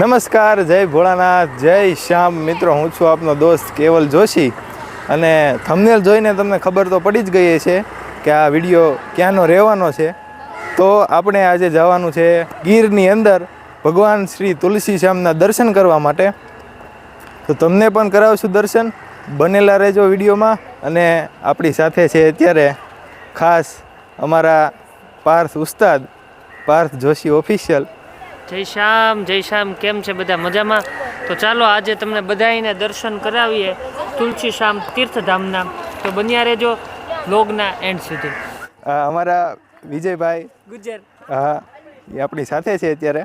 નમસ્કાર, જય ભોળાનાથ, જય શ્યામ. મિત્રો, હું છું આપનો દોસ્ત કેવલ જોશી અને થંબનેલ જોઈને તમને ખબર તો પડી જ ગઈ છે કે આ વિડીયો ક્યાંનો રહેવાનો છે. તો આપણે આજે જવાનું છે ગીરની અંદર ભગવાન શ્રી તુલસી શ્યામના દર્શન કરવા માટે. તો તમને પણ કરાવશું દર્શન, બનેલા રહેજો વિડીયોમાં. અને આપણી સાથે છે અત્યારે ખાસ અમારા પાર્થ ઉસ્તાદ, પાર્થ જોશી ઓફિશિયલ. જય શ્યામ, કેમ છે બધા? મજામાં? તો ચાલો આજે તમને બધાને દર્શન કરાવીએ તુલસી શ્યામ તીર્થધામના. તો બન્યા રહેજો વ્લોગના એન્ડ સુધી. અમારા વિજયભાઈ ગુજર, હા, એ આપણી સાથે છે અત્યારે.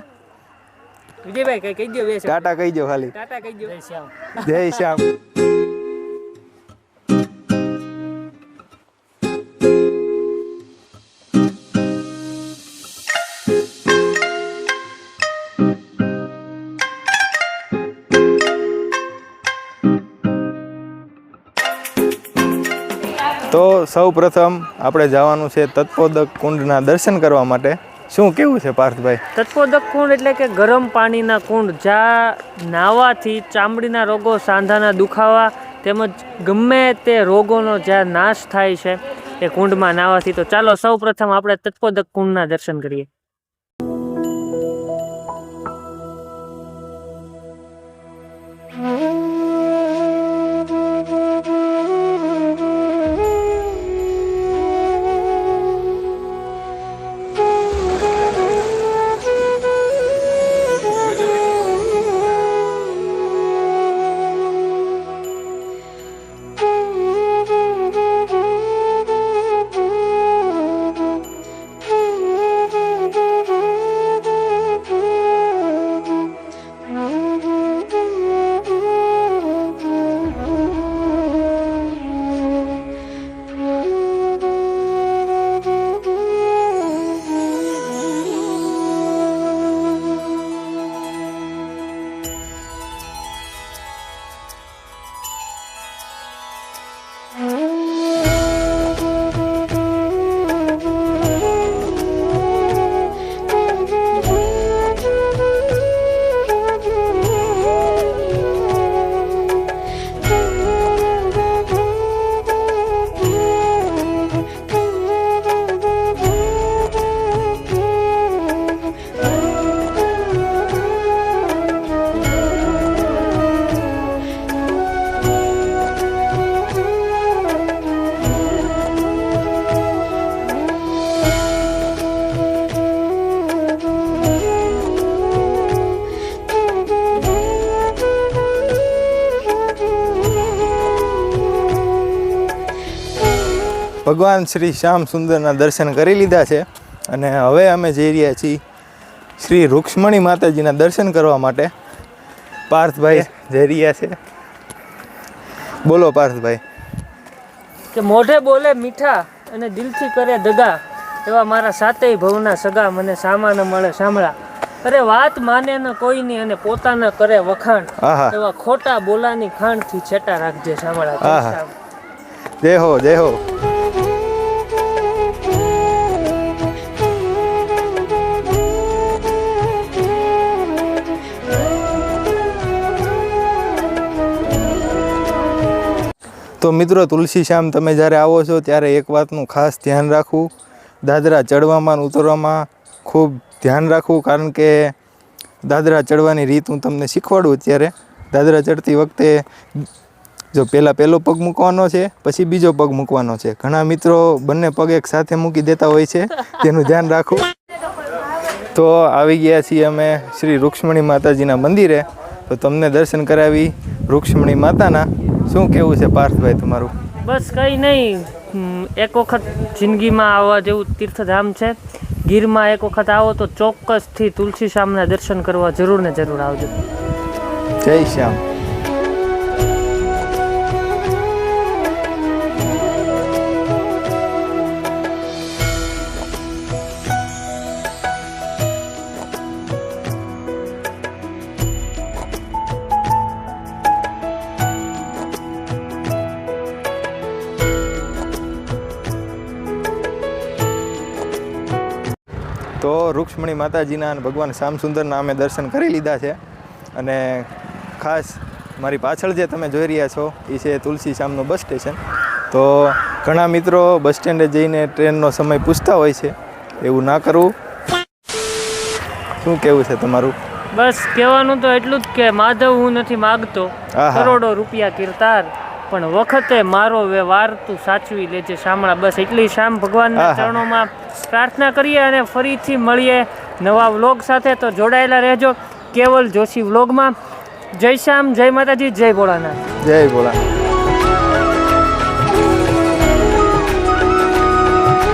વિજયભાઈ કઈ કહી દો, ટાટા કહી દો, ખાલી ટાટા કહી દો. જય શ્યામ, જય શ્યામ. તો સૌ પ્રથમ આપણે જવાનું છે તત્પોદક કુંડના દર્શન કરવા માટે. શું કેવું છે પાર્થભાઈ? તત્પોદક કુંડ એટલે કે ગરમ પાણીના કુંડ, જ્યાં નાહવાથી ચામડીના રોગો, સાંધાના દુખાવા તેમજ ગમે તે રોગોનો જ્યાં નાશ થાય છે એ કુંડમાં નાહવાથી. તો ચાલો સૌ પ્રથમ આપણે તત્પોદક કુંડના દર્શન કરીએ. ભગવાન શ્રી શ્યામ સુંદરના દર્શન કરી લીધા છે અને હવે અમે જઈ રહ્યા છીએ શ્રી રૂક્ષ્મણી માતાજીના દર્શન કરવા માટે. પાર્થભાઈ જઈ રહ્યા છે. બોલો પાર્થભાઈ. કે મોઢે બોલે મીઠા અને દિલથી કરે દગા, એવા મારા સાતેય ભવના સગા, મને સામા ન મળે સાંભળા. અરે વાત માને ન કોઈની અને પોતાના કરે વખાણ, એવા ખોટા બોલાની ખાણથી છેટા રાખજે સાંભળા. જય હો, જય હો. તો મિત્રો, તુલસી શ્યામ તમે જ્યારે આવો છો ત્યારે એક વાતનું ખાસ ધ્યાન રાખવું, દાદરા ચડવામાં અને ઉતરવામાં ખૂબ ધ્યાન રાખવું. કારણ કે દાદરા ચડવાની રીત હું તમને શીખવાડું અત્યારે. દાદરા ચડતી વખતે જો પહેલો પગ મૂકવાનો છે, પછી બીજો પગ મૂકવાનો છે. ઘણા મિત્રો બંને પગ એક સાથે મૂકી દેતા હોય છે, તેનું ધ્યાન રાખવું. તો આવી ગયા છીએ અમે શ્રી રૂક્ષ્મણી માતાજીના મંદિરે. તો તમને દર્શન કરાવી રૂક્ષ્મણી માતાના. શું કેવું છે પાર્થભાઈ તમારું? બસ કંઈ નહીં, એક વખત જિંદગીમાં આવવા જેવું તીર્થધામ છે. ગીરમાં એક વખત આવો તો ચોક્કસથી તુલસી શ્યામના દર્શન કરવા જરૂર ને જરૂર આવજો. જય શ્યામ. તો રૂક્ષ્મણી માતાજીના અને ભગવાન શ્યામસુંદરના અમે દર્શન કરી લીધા છે અને ખાસ મારી પાછળ જે તમે જોઈ રહ્યા છો એ છે તુલસી શ્યામનું બસ સ્ટેશન. તો ઘણા મિત્રો બસ સ્ટેન્ડે જઈને ટ્રેનનો સમય પૂછતા હોય છે, એવું ના કરવું. શું કહેવું છે તમારું? બસ કહેવાનું તો એટલું જ કે માધવ હું નથી માગતો આહા. કરોડો રૂપિયા કિરતાર, પણ વખતે મારો વ્યવહાર તું સાચવી લેજે શામળા. બસ એટલી શ્યામ ભગવાનના આહા. ચરણોમાં પ્રાર્થના કરીએ અને ફરીથી મળીએ નવા વ્લોગ સાથે. તો જોડાયેલા રહેજો કેવલ જોશી વ્લોગમાં. જય શ્યામ, જય માતાજી, જય ભોળાનાથ. જય ભોળાનાથ.